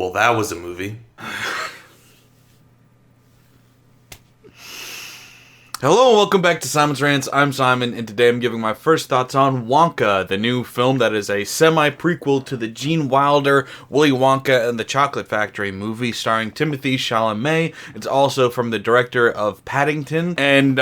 Well, that was a movie. Hello and welcome back to SimonsRants. I'm Simon, and today I'm giving my first thoughts on Wonka, the new film that is a semi-prequel to the Gene Wilder, Willy Wonka and the Chocolate Factory movie starring Timothée Chalamet. It's also from the director of Paddington, and,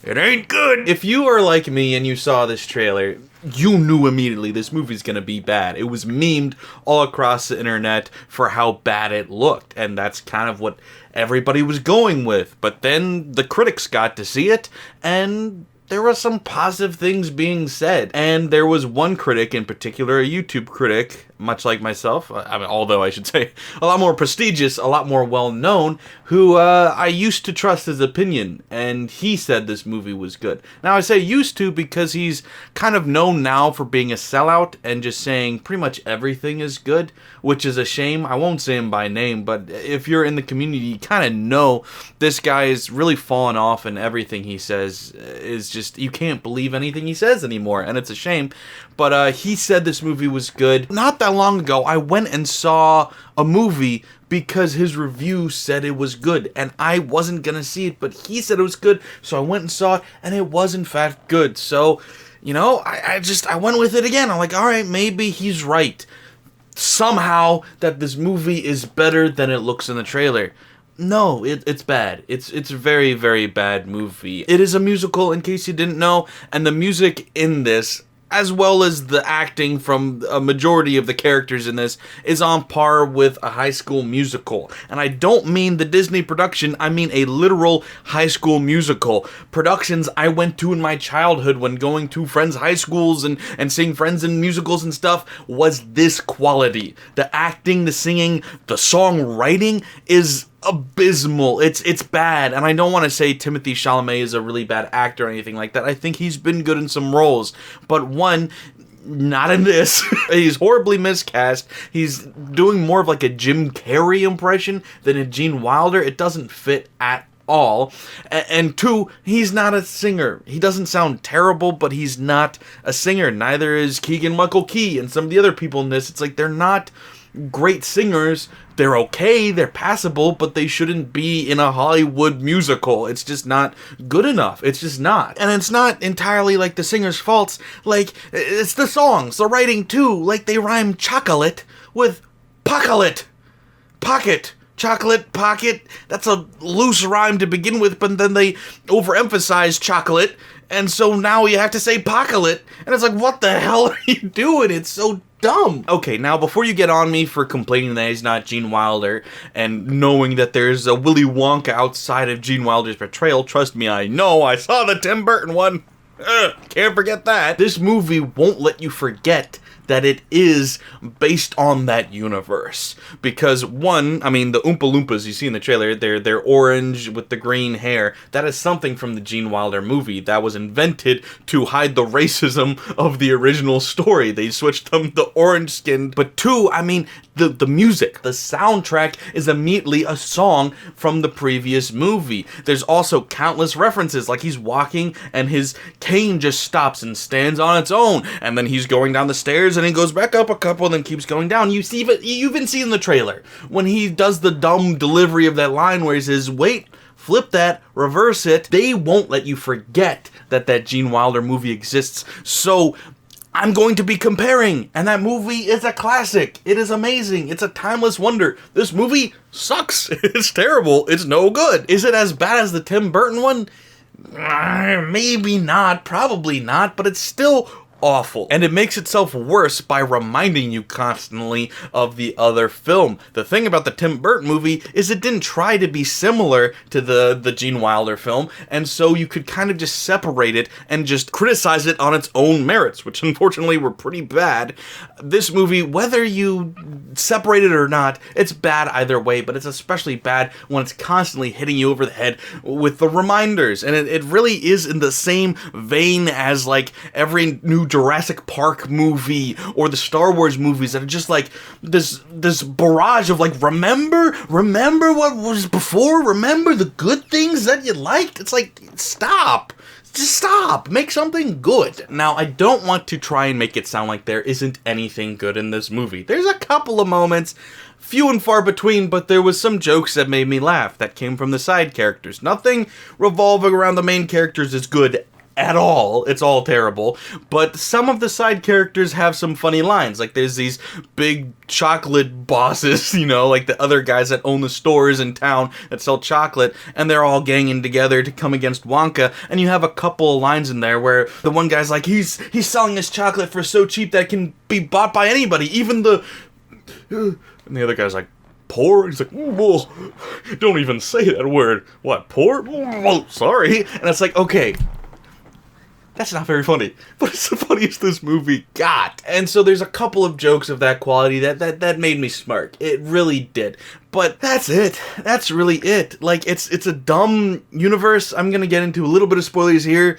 it ain't good. If you are like me and you saw this trailer, you knew immediately this movie's gonna be bad. It was memed all across the internet for how bad it looked, and that's kind of what everybody was going with. But then the critics got to see it, and there were some positive things being said. And there was one critic in particular, a YouTube critic, much like myself, although I should say a lot more prestigious, a lot more well-known, who I used to trust his opinion, and he said this movie was good. Now, I say used to because he's kind of known now for being a sellout and just saying pretty much everything is good, which is a shame. I won't say him by name, but if you're in the community, you kind of know this guy is really fallen off, and everything he says is just, you can't believe anything he says anymore, and it's a shame. But he said this movie was good. Not that long ago, I went and saw a movie because his review said it was good, and I wasn't gonna see it, but he said it was good, so I went and saw it, and it was in fact good. So, you know, I went with it again. I'm like, alright, maybe he's right. Somehow, that this movie is better than it looks in the trailer. No, it's bad. It's a very, very bad movie. It is a musical, in case you didn't know, and the music in this, as well as the acting from a majority of the characters in this, is on par with a High School Musical. And I don't mean the Disney production, I mean a literal High School Musical. Productions I went to in my childhood when going to friends' high schools and seeing friends in musicals and stuff was this quality. The acting, the singing, the songwriting is abysmal. It's bad, and I don't want to say Timothée Chalamet is a really bad actor or anything like that. I think he's been good in some roles, but one, not in this. He's horribly miscast. He's doing more of like a Jim Carrey impression than a Gene Wilder. It doesn't fit at all. And two, he's not a singer. He doesn't sound terrible, but he's not a singer. Neither is Keegan-Michael Key and some of the other people in this. It's like they're not great singers. They're okay, they're passable, but they shouldn't be in a Hollywood musical. It's just not good enough. It's just not. And it's not entirely like the singer's faults. Like, it's the songs, the writing too. Like, they rhyme chocolate with pocket. Pocket. Chocolate, pocket. That's a loose rhyme to begin with, but then they overemphasize chocolate, and so now you have to say pocket. And it's like, what the hell are you doing? It's so dumb. Okay, now before you get on me for complaining that he's not Gene Wilder and knowing that there's a Willy Wonka outside of Gene Wilder's portrayal, trust me, I know. I saw the Tim Burton one. Can't forget that. This movie won't let you forget that it is based on that universe. Because one, I mean, the Oompa Loompas you see in the trailer, they're orange with the green hair. That is something from the Gene Wilder movie that was invented to hide the racism of the original story. They switched them to orange skinned. But two, I mean, the music, the soundtrack is immediately a song from the previous movie. There's also countless references, like he's walking and his cane just stops and stands on its own, and then he's going down the stairs and he goes back up a couple and then keeps going down. You even see in the trailer when he does the dumb delivery of that line where he says, wait, flip that, reverse it. They won't let you forget that Gene Wilder movie exists. So I'm going to be comparing, and that movie is a classic. It is amazing. It's a timeless wonder. This movie sucks. It's terrible. It's no good. Is it as bad as the Tim Burton one? Maybe not. Probably not. But it's still awful. And it makes itself worse by reminding you constantly of the other film. The thing about the Tim Burton movie is it didn't try to be similar to the Gene Wilder film, and so you could kind of just separate it and just criticize it on its own merits, which unfortunately were pretty bad. This movie, whether you separate it or not, it's bad either way, but it's especially bad when it's constantly hitting you over the head with the reminders, and it really is in the same vein as like every new Jurassic Park movie or the Star Wars movies that are just like this barrage of like, remember what was before, remember the good things that you liked. It's like, stop Just stop. Make something good. Now, I don't want to try and make it sound like there isn't anything good in this movie. There's a couple of moments, few and far between, but there was some jokes that made me laugh that came from the side characters. Nothing revolving around the main characters is good at all. It's all terrible. But some of the side characters have some funny lines. Like, there's these big chocolate bosses, you know, like the other guys that own the stores in town that sell chocolate, and they're all ganging together to come against Wonka. And you have a couple of lines in there where the one guy's like, he's selling his chocolate for so cheap that it can be bought by anybody, even the... And the other guy's like, poor? He's like, whoa, don't even say that word. What, poor? Whoa, sorry. And it's like, okay, that's not very funny, but it's the funniest this movie got. And so there's a couple of jokes of that quality that made me smirk. It really did. But that's it. That's really it. Like, it's a dumb universe. I'm gonna get into a little bit of spoilers here.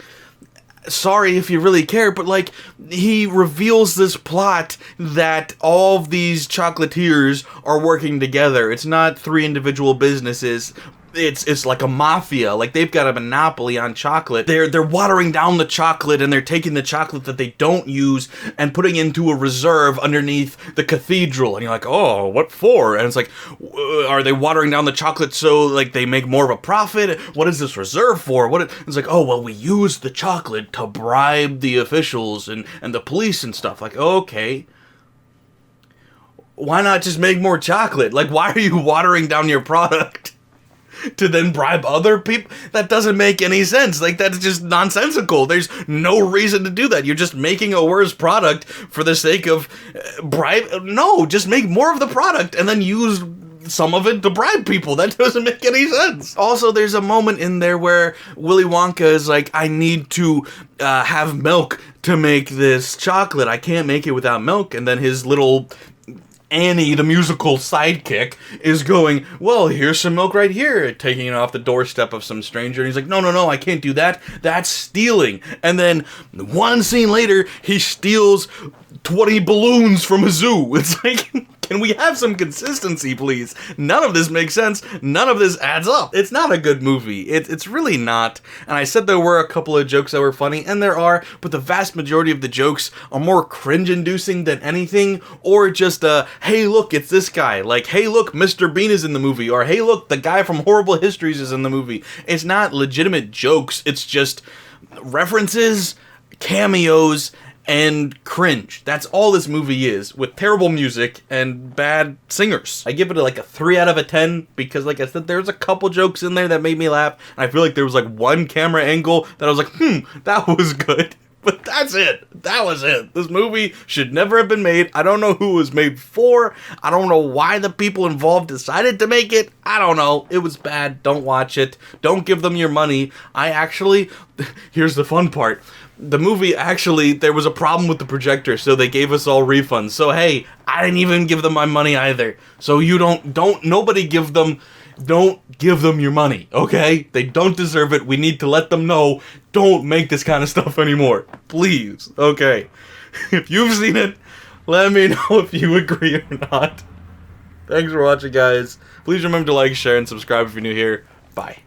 Sorry if you really care, but like, he reveals this plot that all of these chocolatiers are working together. It's not three individual businesses. It's like a mafia. Like, they've got a monopoly on chocolate. They're watering down the chocolate, and they're taking the chocolate that they don't use and putting into a reserve underneath the cathedral. And you're like, oh, what for? And it's like, are they watering down the chocolate so like they make more of a profit? What is this reserve for? It's like, oh, well, we use the chocolate to bribe the officials and the police and stuff. Like, okay, why not just make more chocolate? Like, why are you watering down your product to then bribe other people? That doesn't make any sense. Like, that's just nonsensical. There's no reason to do that. You're just making a worse product for the sake of bribe. No, just make more of the product and then use some of it to bribe people. That doesn't make any sense. Also, there's a moment in there where Willy Wonka is like, I need to have milk to make this chocolate. I can't make it without milk. And then his little Annie, the musical sidekick, is going, well, here's some milk right here, taking it off the doorstep of some stranger. And he's like, no, I can't do that. That's stealing. And then one scene later, he steals 20 balloons from a zoo. It's like, can we have some consistency, please? None of this makes sense. None of this adds up. It's not a good movie. It's really not. And I said there were a couple of jokes that were funny, and there are, but the vast majority of the jokes are more cringe-inducing than anything, or just hey, look, it's this guy. Like, hey, look, Mr. Bean is in the movie, or hey, look, the guy from Horrible Histories is in the movie. It's not legitimate jokes. It's just references, cameos, and cringe. That's all this movie is, with terrible music and bad singers. I give it like a 3 out of 10 because, like I said, there's a couple jokes in there that made me laugh, and I feel like there was like one camera angle that I was like, that was good. But that's it. That was it. This movie should never have been made. I don't know who it was made for. I don't know why the people involved decided to make it. I don't know. It was bad. Don't watch it. Don't give them your money. Here's the fun part. The movie, actually, there was a problem with the projector, so they gave us all refunds. So, hey, I didn't even give them my money either. So you nobody don't give them your money, okay? They don't deserve it. We need to let them know, don't make this kind of stuff anymore. Please, okay? If you've seen it, let me know if you agree or not. Thanks for watching, guys. Please remember to like, share, and subscribe if you're new here. Bye.